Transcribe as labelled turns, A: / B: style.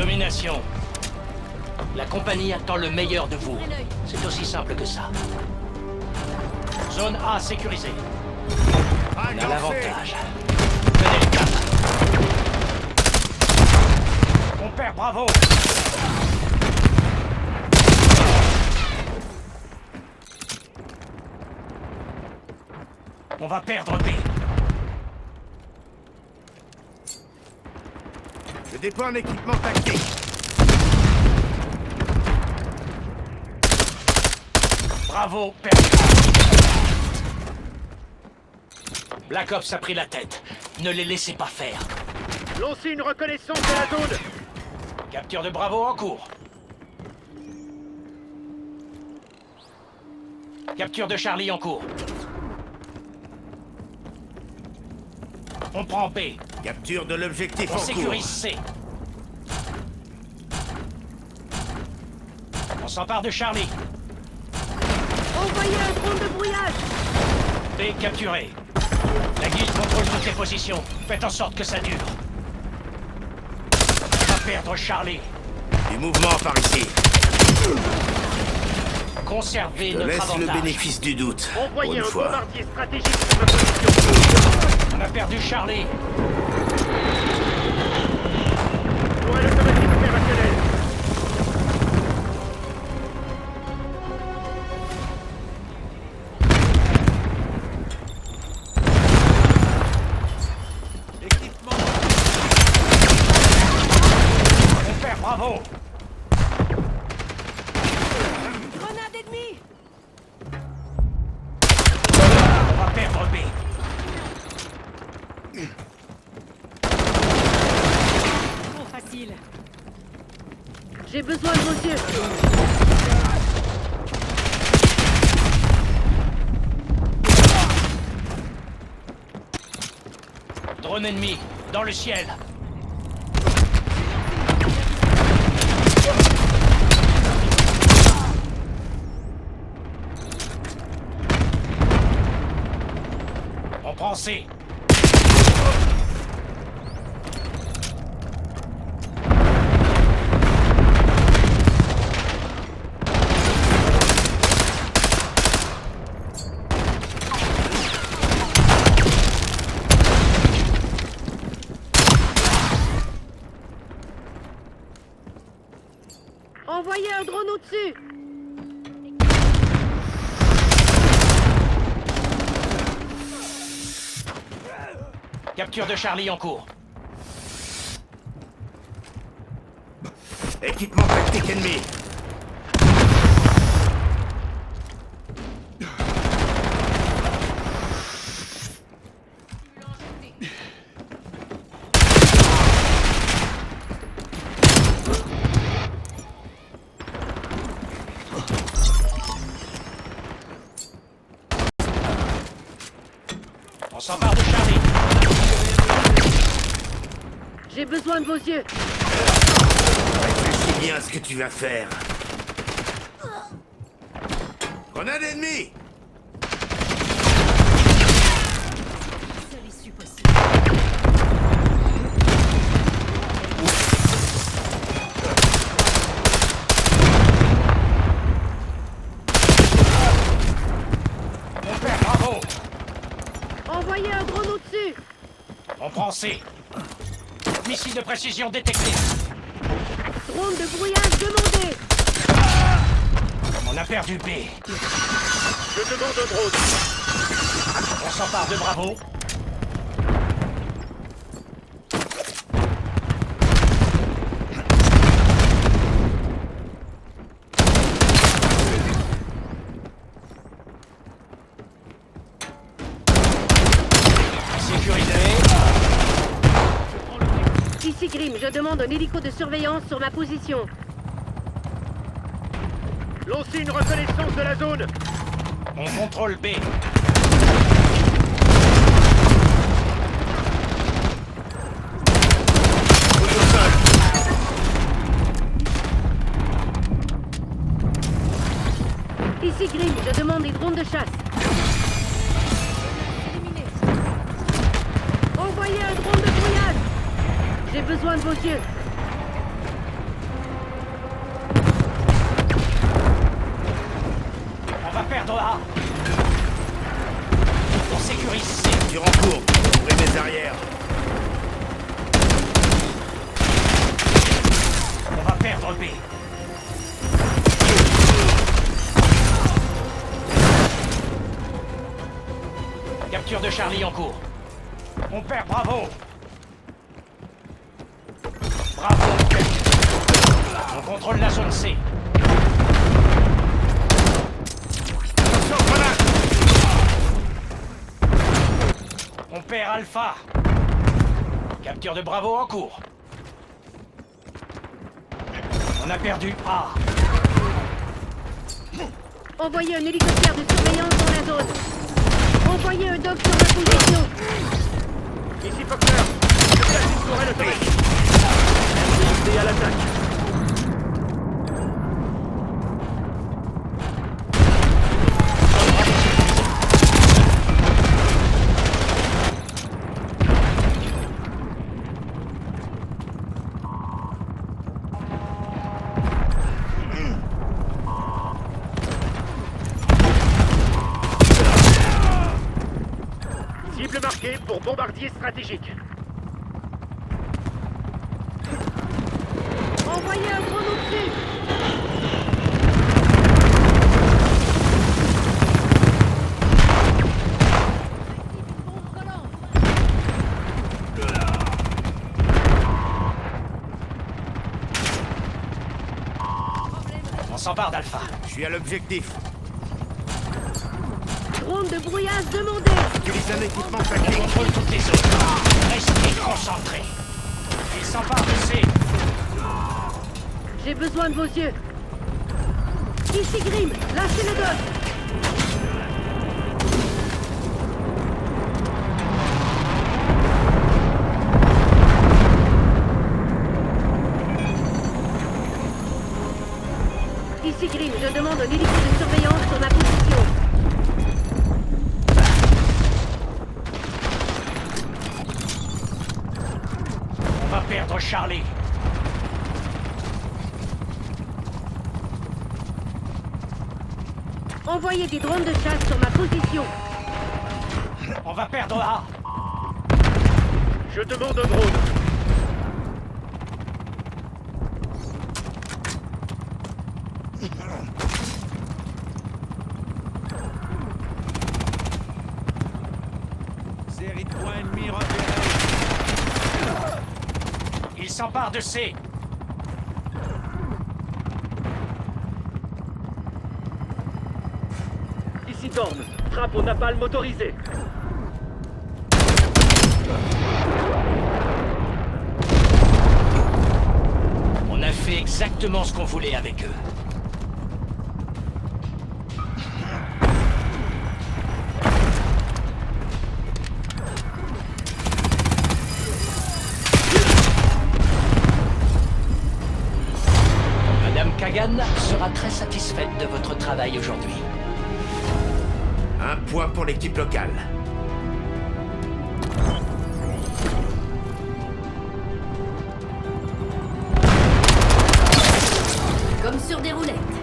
A: Domination. La compagnie attend le meilleur de vous. C'est aussi simple que ça. Zone A sécurisée. On a l'avantage. Tenez le cap. On perd Bravo. On va perdre B.
B: Je déploie un équipement tactique.
A: Bravo, perdu. Black Ops a pris la tête. Ne les laissez pas faire.
C: Lancez une reconnaissance de la zone.
A: Capture de Bravo en cours. Capture de Charlie en cours. On prend B.
B: Capture de l'objectif
A: On
B: en cours.
A: sécurise C. On s'empare de Charlie.
D: Envoyez un drone de brouillage.
A: B capturé. La guilde contrôle toutes les positions. Faites en sorte que ça dure. On va perdre Charlie.
B: Du mouvement par ici.
A: Conservez
B: Je
A: notre
B: laisse
A: avantage.
B: le bénéfice du doute. Pour
C: Envoyez
B: une
C: un
B: fois.
C: bombardier stratégique sur ma position.
A: On a perdu Charlie.
C: Tourelle automatique opérationnelle.
B: Équipement.
A: On perd Bravo.
D: Grenade ennemie.
A: On va perdre B.
D: Trop facile. J'ai besoin de vos yeux.
A: Drone ennemi. Dans le ciel. On prend C.
D: Envoyez un drone au-dessus.
A: Capture de Charlie en cours.
B: Équipement tactique ennemi.
A: On s'empare de Charlie.
D: J'ai besoin de vos yeux.
B: Réfléchis bien à ce que tu vas faire. Grenade ennemie.
D: Seule issue possible.
A: On perd Bravo.
D: Envoyez un drone au-dessus.
A: On prend C. Missile de précision détecté.
D: Drone de brouillage demandé.
A: On a perdu B.
C: Je demande un drone.
A: On s'empare de Bravo. Sécurisé.
D: Ici Grim, je demande un hélico de surveillance sur ma position.
C: Lancez une reconnaissance de la zone.
A: On contrôle B.
D: Ici Grim, je demande des drones de chasse. Éliminé. Envoyez un drone de brouillage. J'ai besoin de vos yeux.
A: On va perdre A. On sécurise C.
B: Tire en cours. Ouvrez mes arrières.
A: On va perdre B. Capture de Charlie en cours. On perd Bravo. Bravo. On contrôle la zone C.
B: Attention, grenade.
A: On perd Alpha. Capture de Bravo en cours. On a perdu A.
D: Envoyez un hélicoptère de surveillance dans la zone. Envoyez un dock sur ma position.
C: Ici Fokker. Je place une tourelle automatique. Et à l'attaque. Cible marquée pour bombardier stratégique.
D: Envoyez un gros dessus.
A: On s'empare d'Alpha.
B: Je suis à l'objectif.
D: Drone de brouillage demandé.
B: Utilise un équipement
A: On
B: tactique.
A: contrôle toutes les zones. Restez concentrés. Il s'empare de C.
D: J'ai besoin de vos yeux. Ici Grim, lâchez le dock. Ici Grim, je demande un hélico de surveillance sur ma position.
A: On va perdre Charlie.
D: Envoyez des drones de chasse sur ma position.
A: On va perdre A.
C: Je demande un drone.
B: Série de points ennemis repérés.
A: Il s'empare de C.
C: Ici Dorn. Frappe au napalm motorisé.
A: On a fait exactement ce qu'on voulait avec eux. Madame Kagan sera très satisfaite de votre travail aujourd'hui.
B: Un point pour l'équipe locale.
D: Comme sur des roulettes.